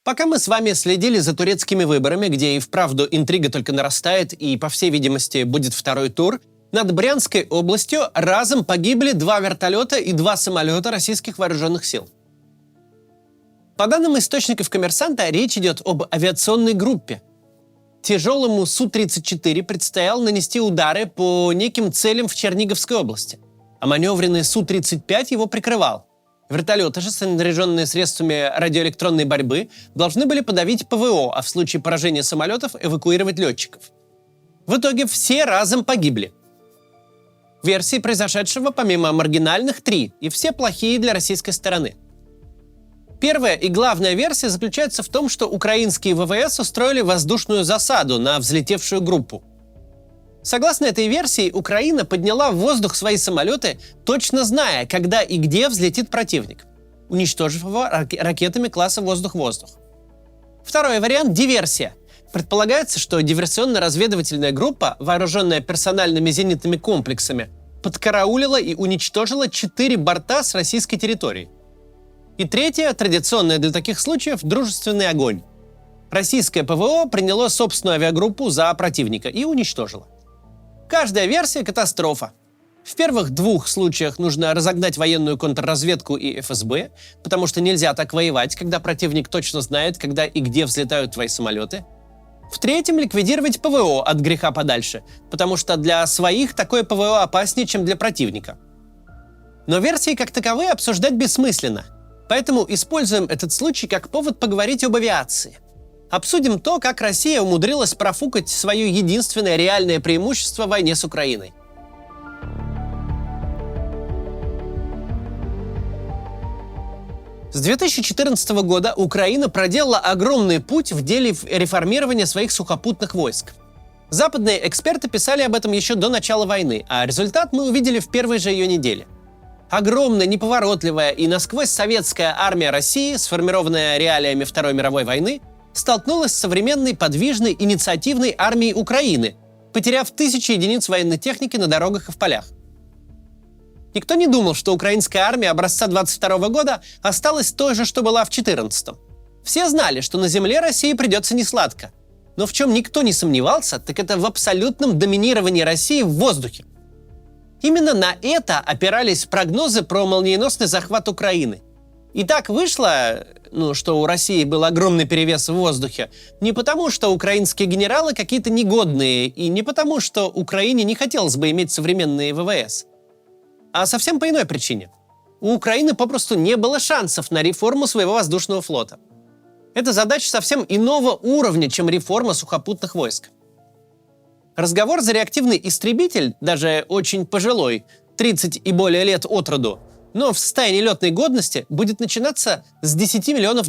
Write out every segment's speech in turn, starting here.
Пока мы с вами следили за турецкими выборами, где и вправду интрига только нарастает и, по всей видимости, будет второй тур, над Брянской областью разом погибли 2 вертолета и 2 самолета российских вооруженных сил. По данным источников «Коммерсанта», речь идет об авиационной группе. Тяжелому Су-34 предстояло нанести удары по неким целям в Черниговской области, а маневренный Су-35 его прикрывал. Вертолеты же, снаряженные средствами радиоэлектронной борьбы, должны были подавить ПВО, а в случае поражения самолетов эвакуировать летчиков. В итоге все разом погибли. Версий произошедшего помимо маргинальных 3, и все плохие для российской стороны. Первая и главная версия заключается в том, что украинские ВВС устроили воздушную засаду на взлетевшую группу. Согласно этой версии, Украина подняла в воздух свои самолеты, точно зная, когда и где взлетит противник, уничтожив его ракетами класса «воздух-воздух». Второй вариант – диверсия. Предполагается, что диверсионно-разведывательная группа, вооруженная персональными зенитными комплексами, подкараулила и уничтожила 4 борта с российской территории. И третье, традиционное для таких случаев, дружественный огонь. Российское ПВО приняло собственную авиагруппу за противника и уничтожило. Каждая версия – катастрофа. В первых 2 случаях нужно разогнать военную контрразведку и ФСБ, потому что нельзя так воевать, когда противник точно знает, когда и где взлетают твои самолеты. В третьем – ликвидировать ПВО от греха подальше, потому что для своих такое ПВО опаснее, чем для противника. Но версии как таковые обсуждать бессмысленно, поэтому используем этот случай как повод поговорить об авиации. Обсудим то, как Россия умудрилась профукать свое единственное реальное преимущество в войне с Украиной. С 2014 года Украина проделала огромный путь в деле реформирования своих сухопутных войск. Западные эксперты писали об этом еще до начала войны, а результат мы увидели в первой же ее неделе. Огромная, неповоротливая и насквозь советская армия России, сформированная реалиями Второй мировой войны, столкнулась с современной, подвижной, инициативной армией Украины, потеряв 1000 единиц военной техники на дорогах и в полях. Никто не думал, что украинская армия образца 22 года осталась той же, что была в 14-м. Все знали, что на земле России придется несладко. Но в чем никто не сомневался, так это в абсолютном доминировании России в воздухе. Именно на это опирались прогнозы про молниеносный захват Украины. И так вышло, что у России был огромный перевес в воздухе, не потому, что украинские генералы какие-то негодные, и не потому, что Украине не хотелось бы иметь современные ВВС, а совсем по иной причине. У Украины попросту не было шансов на реформу своего воздушного флота. Это задача совсем иного уровня, чем реформа сухопутных войск. Разговор за реактивный истребитель, даже очень пожилой, 30 и более лет от роду, но в состоянии летной годности, будет начинаться с $10 миллионов.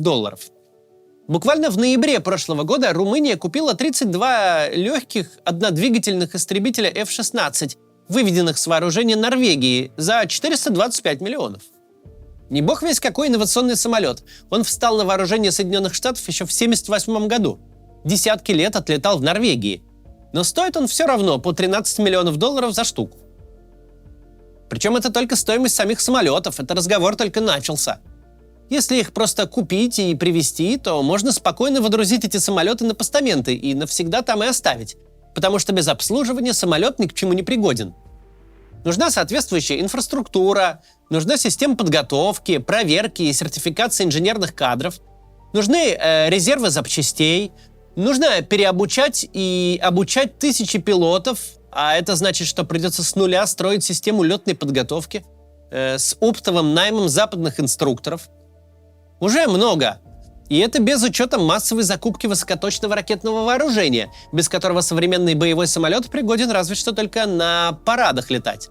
Буквально в ноябре прошлого года Румыния купила 32 легких однодвигательных истребителя F-16, выведенных с вооружения Норвегии, за 425 миллионов. Не бог весть какой инновационный самолет. Он встал на вооружение Соединенных Штатов еще в 1978 году. Десятки лет отлетал в Норвегии. Но стоит он все равно по $13 миллионов за штуку. Причем это только стоимость самих самолетов, это разговор только начался. Если их просто купить и привезти, то можно спокойно водрузить эти самолеты на постаменты и навсегда там и оставить, потому что без обслуживания самолет ни к чему не пригоден. Нужна соответствующая инфраструктура, нужна система подготовки, проверки и сертификации инженерных кадров, нужны резервы запчастей, нужно переобучать и обучать тысячи пилотов, а это значит, что придется с нуля строить систему летной подготовки с оптовым наймом западных инструкторов. Уже много. И это без учета массовой закупки высокоточного ракетного вооружения, без которого современный боевой самолет пригоден разве что только на парадах летать.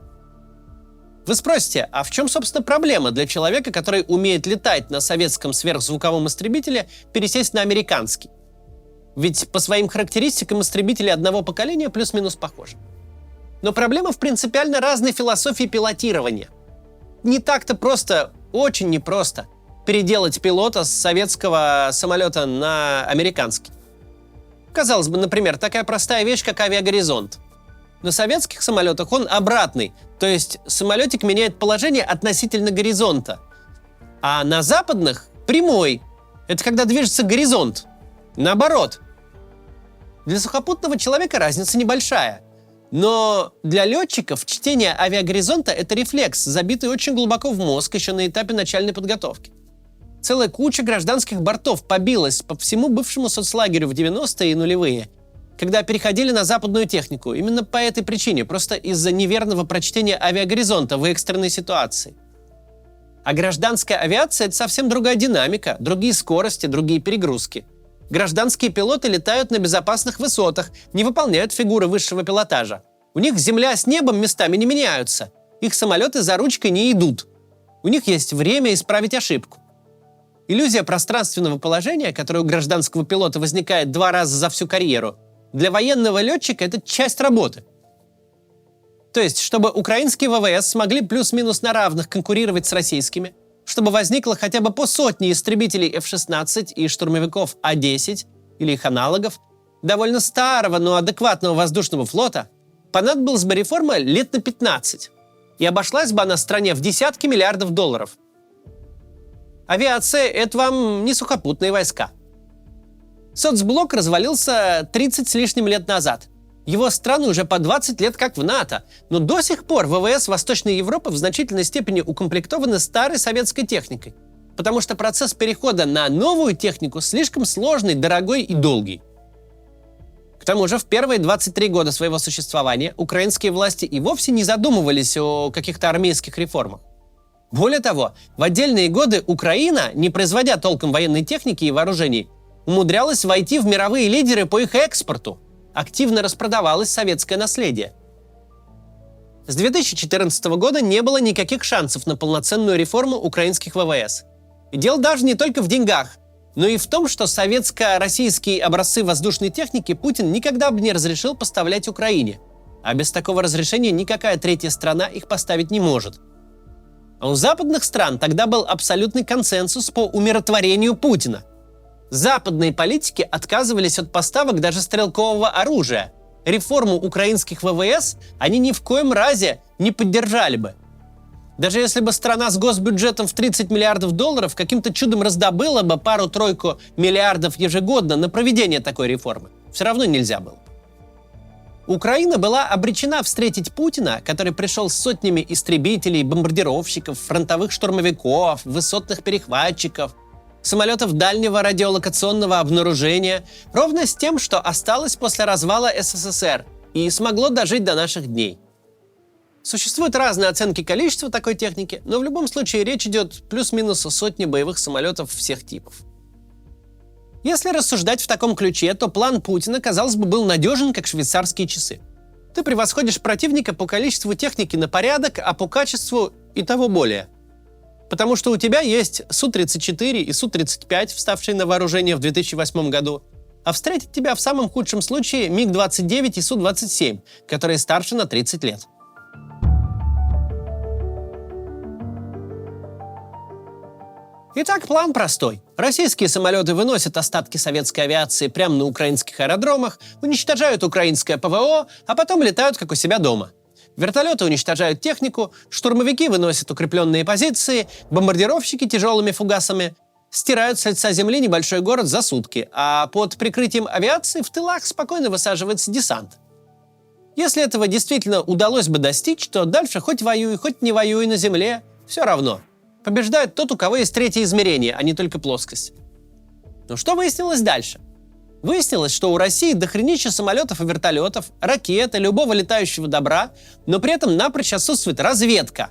Вы спросите, а в чем, собственно, проблема для человека, который умеет летать на советском сверхзвуковом истребителе, пересесть на американский? Ведь по своим характеристикам истребители одного поколения плюс-минус похожи. Но проблема в принципиально разной философии пилотирования. Не так-то просто, очень непросто переделать пилота с советского самолета на американский. Казалось бы, например, такая простая вещь, как авиагоризонт. На советских самолетах он обратный, то есть самолетик меняет положение относительно горизонта. А на западных прямой, Это когда движется горизонт. Наоборот. Для сухопутного человека разница небольшая. Но для летчиков чтение авиагоризонта – это рефлекс, забитый очень глубоко в мозг еще на этапе начальной подготовки. Целая куча гражданских бортов побилась по всему бывшему соцлагерю в 90-е и нулевые, когда переходили на западную технику. Именно по этой причине, просто из-за неверного прочтения авиагоризонта в экстренной ситуации. А гражданская авиация – это совсем другая динамика, другие скорости, другие перегрузки. Гражданские пилоты летают на безопасных высотах, не выполняют фигуры высшего пилотажа. У них земля с небом местами не меняются. Их самолеты за ручкой не идут. У них есть время исправить ошибку. Иллюзия пространственного положения, которая у гражданского пилота возникает 2 раза за всю карьеру, для военного летчика это часть работы. То есть, чтобы украинские ВВС смогли плюс-минус на равных конкурировать с российскими, чтобы возникло хотя бы по 100 истребителей F-16 и штурмовиков А-10 или их аналогов, довольно старого, но адекватного воздушного флота, понадобилась бы реформа лет на 15. И обошлась бы она стране в десятки миллиардов долларов. Авиация – это вам не сухопутные войска. Соцблок развалился 30 с лишним лет назад. Его страны уже по 20 лет как в НАТО, но до сих пор ВВС Восточной Европы в значительной степени укомплектованы старой советской техникой, потому что процесс перехода на новую технику слишком сложный, дорогой и долгий. К тому же в первые 23 года своего существования украинские власти и вовсе не задумывались о каких-то армейских реформах. Более того, в отдельные годы Украина, не производя толком военной техники и вооружений, умудрялась войти в мировые лидеры по их экспорту. Активно распродавалось советское наследие. С 2014 года не было никаких шансов на полноценную реформу украинских ВВС. И дело даже не только в деньгах, но и в том, что советско-российские образцы воздушной техники Путин никогда бы не разрешил поставлять Украине. А без такого разрешения никакая третья страна их поставить не может. А у западных стран тогда был абсолютный консенсус по умиротворению Путина. Западные политики отказывались от поставок даже стрелкового оружия. Реформу украинских ВВС они ни в коем разе не поддержали бы. Даже если бы страна с госбюджетом в 30 миллиардов долларов каким-то чудом раздобыла бы пару-тройку миллиардов ежегодно на проведение такой реформы, все равно нельзя было. Украина была обречена встретить Путина, который пришел с сотнями истребителей, бомбардировщиков, фронтовых штурмовиков, высотных перехватчиков, самолетов дальнего радиолокационного обнаружения, ровно с тем, что осталось после развала СССР и смогло дожить до наших дней. Существуют разные оценки количества такой техники, но в любом случае речь идет плюс-минус о сотне боевых самолетов всех типов. Если рассуждать в таком ключе, то план Путина, казалось бы, был надежен, как швейцарские часы. Ты превосходишь противника по количеству техники на порядок, а по качеству и того более. Потому что у тебя есть Су-34 и Су-35, вставшие на вооружение в 2008 году, а встретят тебя в самом худшем случае МиГ-29 и Су-27, которые старше на 30 лет. Итак, план простой. Российские самолеты выносят остатки советской авиации прямо на украинских аэродромах, уничтожают украинское ПВО, а потом летают как у себя дома. Вертолеты уничтожают технику, штурмовики выносят укрепленные позиции, бомбардировщики тяжелыми фугасами стирают с лица земли небольшой город за сутки, а под прикрытием авиации в тылах спокойно высаживается десант. Если этого действительно удалось бы достичь, то дальше хоть воюй, хоть не воюй на земле, все равно. Побеждает тот, у кого есть третье измерение, а не только плоскость. Но что выяснилось дальше? Выяснилось, что у России дохренища самолетов и вертолетов, ракет и любого летающего добра, но при этом напрочь отсутствует разведка.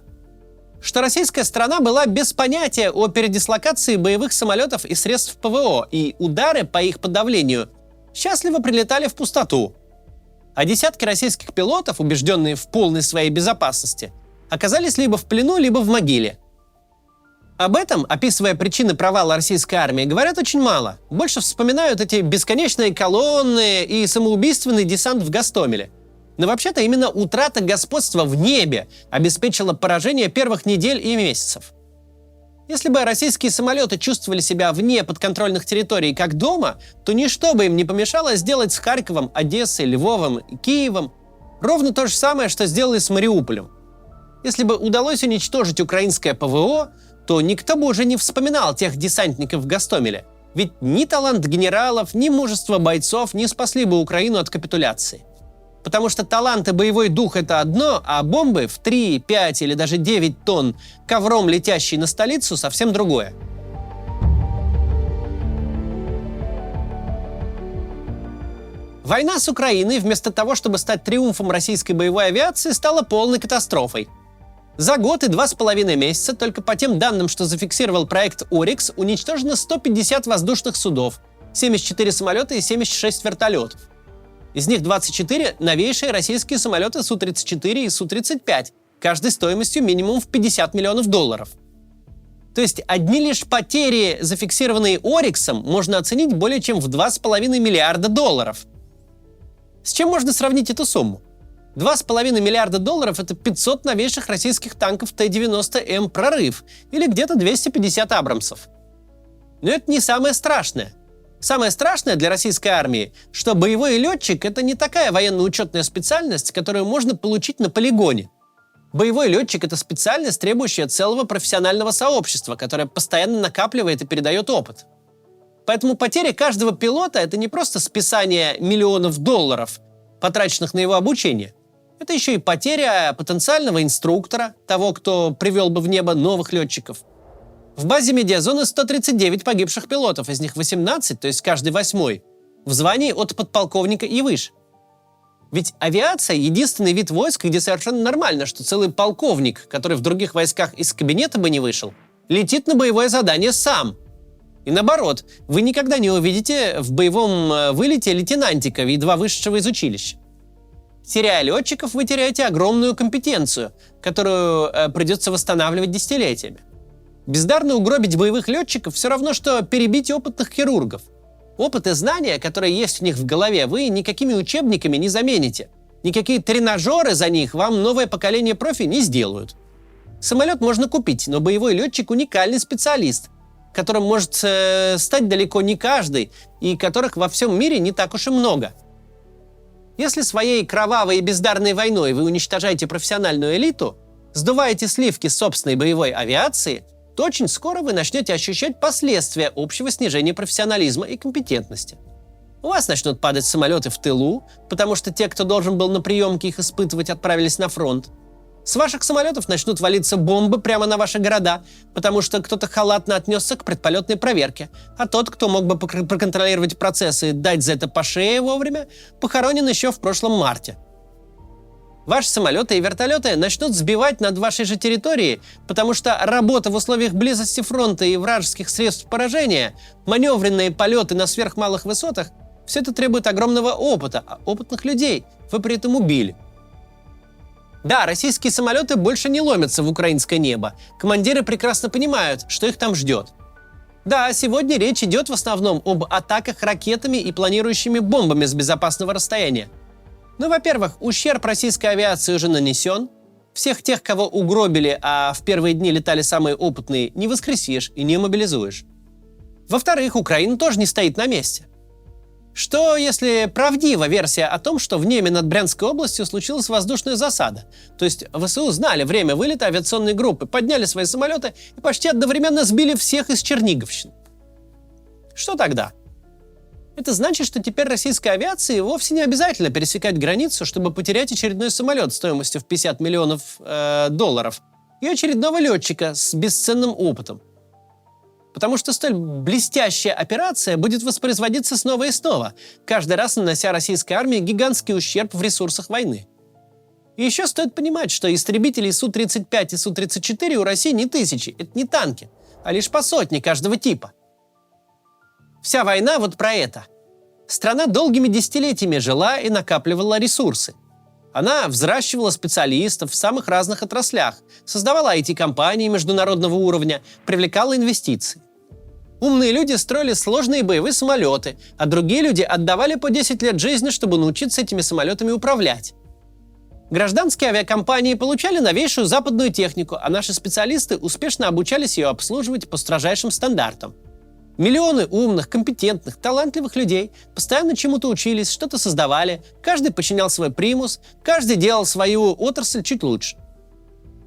Что российская страна была без понятия о передислокации боевых самолетов и средств ПВО, и удары по их подавлению счастливо прилетали в пустоту. А десятки российских пилотов, убежденные в полной своей безопасности, оказались либо в плену, либо в могиле. Об этом, описывая причины провала российской армии, говорят очень мало. Больше вспоминают эти бесконечные колонны и самоубийственный десант в Гостомеле. Но вообще-то именно утрата господства в небе обеспечила поражение первых недель и месяцев. Если бы российские самолеты чувствовали себя вне подконтрольных территорий как дома, то ничто бы им не помешало сделать с Харьковом, Одессой, Львовом и Киевом ровно то же самое, что сделали с Мариуполем. Если бы удалось уничтожить украинское ПВО, то никто бы уже не вспоминал тех десантников в Гостомеле. Ведь ни талант генералов, ни мужество бойцов не спасли бы Украину от капитуляции. Потому что талант и боевой дух – это одно, а бомбы в 3, 5 или даже 9 тонн, ковром летящие на столицу – совсем другое. Война с Украиной, вместо того, чтобы стать триумфом российской боевой авиации, стала полной катастрофой. За год и 2,5 месяца, только по тем данным, что зафиксировал проект «Орикс», уничтожено 150 воздушных судов, 74 самолета и 76 вертолетов. Из них 24 – новейшие российские самолеты Су-34 и Су-35, каждый стоимостью минимум в $50 миллионов. То есть одни лишь потери, зафиксированные «Ориксом», можно оценить более чем в $2,5 миллиарда. С чем можно сравнить эту сумму? $2,5 миллиарда – это 500 новейших российских танков Т-90М «Прорыв» или где-то 250 «Абрамсов». Но это не самое страшное. Самое страшное для российской армии, что боевой летчик – это не такая военно-учетная специальность, которую можно получить на полигоне. Боевой летчик – это специальность, требующая целого профессионального сообщества, которое постоянно накапливает и передает опыт. Поэтому потеря каждого пилота – это не просто списание миллионов долларов, потраченных на его обучение. Это еще и потеря потенциального инструктора, того, кто привел бы в небо новых летчиков. В базе медиазоны 139 погибших пилотов, из них 18, то есть каждый 8-й, в звании от подполковника и выше. Ведь авиация – единственный вид войск, где совершенно нормально, что целый полковник, который в других войсках из кабинета бы не вышел, летит на боевое задание сам. И наоборот, вы никогда не увидите в боевом вылете лейтенантика, едва вышедшего из училища. Теряя летчиков, вы теряете огромную компетенцию, которую придется восстанавливать десятилетиями. Бездарно угробить боевых летчиков все равно, что перебить опытных хирургов. Опыт и знания, которые есть у них в голове, вы никакими учебниками не замените. Никакие тренажеры за них вам новое поколение профи не сделают. Самолет можно купить, но боевой летчик – уникальный специалист, которым может стать далеко не каждый, и которых во всем мире не так уж и много. Если своей кровавой и бездарной войной вы уничтожаете профессиональную элиту, сдуваете сливки собственной боевой авиации, то очень скоро вы начнете ощущать последствия общего снижения профессионализма и компетентности. У вас начнут падать самолеты в тылу, потому что те, кто должен был на приемке их испытывать, отправились на фронт. С ваших самолетов начнут валиться бомбы прямо на ваши города, потому что кто-то халатно отнесся к предполетной проверке, а тот, кто мог бы проконтролировать процессы и дать за это по шее вовремя, похоронен еще в прошлом марте. Ваши самолеты и вертолеты начнут сбивать над вашей же территорией, потому что работа в условиях близости фронта и вражеских средств поражения, маневренные полеты на сверхмалых высотах – все это требует огромного опыта, а опытных людей вы при этом убили. Да, российские самолеты больше не ломятся в украинское небо. Командиры прекрасно понимают, что их там ждет. Да, сегодня речь идет в основном об атаках ракетами и планирующими бомбами с безопасного расстояния. Ну, во-первых, ущерб российской авиации уже нанесен. Всех тех, кого угробили, а в первые дни летали самые опытные, не воскресишь и не мобилизуешь. Во-вторых, Украина тоже не стоит на месте. Что, если правдива версия о том, что в небе над Брянской областью случилась воздушная засада? То есть ВСУ знали время вылета авиационной группы, подняли свои самолеты и почти одновременно сбили всех из Черниговщины. Что тогда? Это значит, что теперь российской авиации вовсе не обязательно пересекать границу, чтобы потерять очередной самолет стоимостью в $50 миллионов и очередного летчика с бесценным опытом. Потому что столь блестящая операция будет воспроизводиться снова и снова, каждый раз нанося российской армии гигантский ущерб в ресурсах войны. И еще стоит понимать, что истребителей Су-35 и Су-34 у России не тысячи, это не танки, а лишь по сотне каждого типа. Вся война вот про это. Страна долгими десятилетиями жила и накапливала ресурсы. Она взращивала специалистов в самых разных отраслях, создавала IT-компании международного уровня, привлекала инвестиции. Умные люди строили сложные боевые самолеты, а другие люди отдавали по 10 лет жизни, чтобы научиться этими самолетами управлять. Гражданские авиакомпании получали новейшую западную технику, а наши специалисты успешно обучались ее обслуживать по строжайшим стандартам. Миллионы умных, компетентных, талантливых людей постоянно чему-то учились, что-то создавали, каждый подчинял свой примус, каждый делал свою отрасль чуть лучше.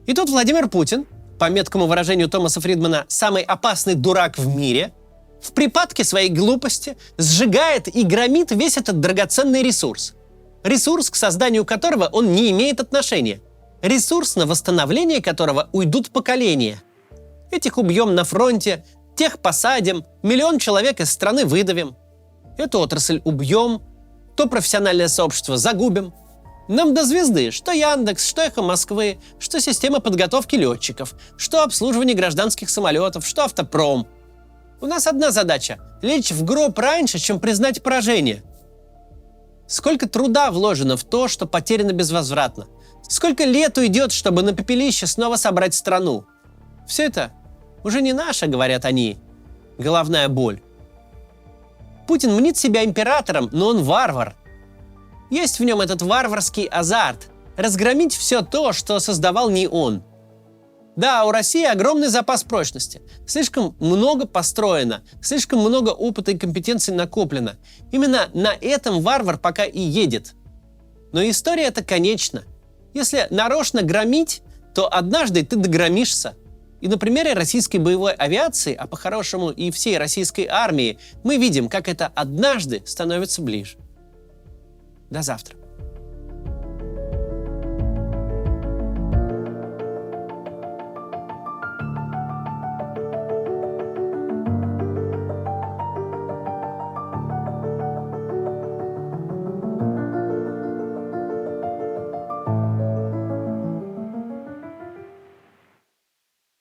И тут Владимир Путин, по меткому выражению Томаса Фридмана, самый опасный дурак в мире, в припадке своей глупости сжигает и громит весь этот драгоценный ресурс. Ресурс, к созданию которого он не имеет отношения. Ресурс, на восстановление которого уйдут поколения. Этих убьем на фронте, тех посадим, 1 миллион человек из страны выдавим. Эту отрасль убьем, то профессиональное сообщество загубим. Нам до звезды, что Яндекс, что Эхо Москвы, что система подготовки летчиков, что обслуживание гражданских самолетов, что автопром. У нас одна задача – лечь в гроб раньше, чем признать поражение. Сколько труда вложено в то, что потеряно безвозвратно. Сколько лет уйдет, чтобы на пепелище снова собрать страну. Все это уже не наше, говорят они. Головная боль. Путин мнит себя императором, но он варвар. Есть в нем этот варварский азарт – разгромить все то, что создавал не он. Да, у России огромный запас прочности. Слишком много построено, слишком много опыта и компетенций накоплено. Именно на этом варвар пока и едет. Но история эта конечна. Если нарочно громить, то однажды ты догромишься. И на примере российской боевой авиации, а по-хорошему и всей российской армии, мы видим, как это однажды становится ближе. До завтра.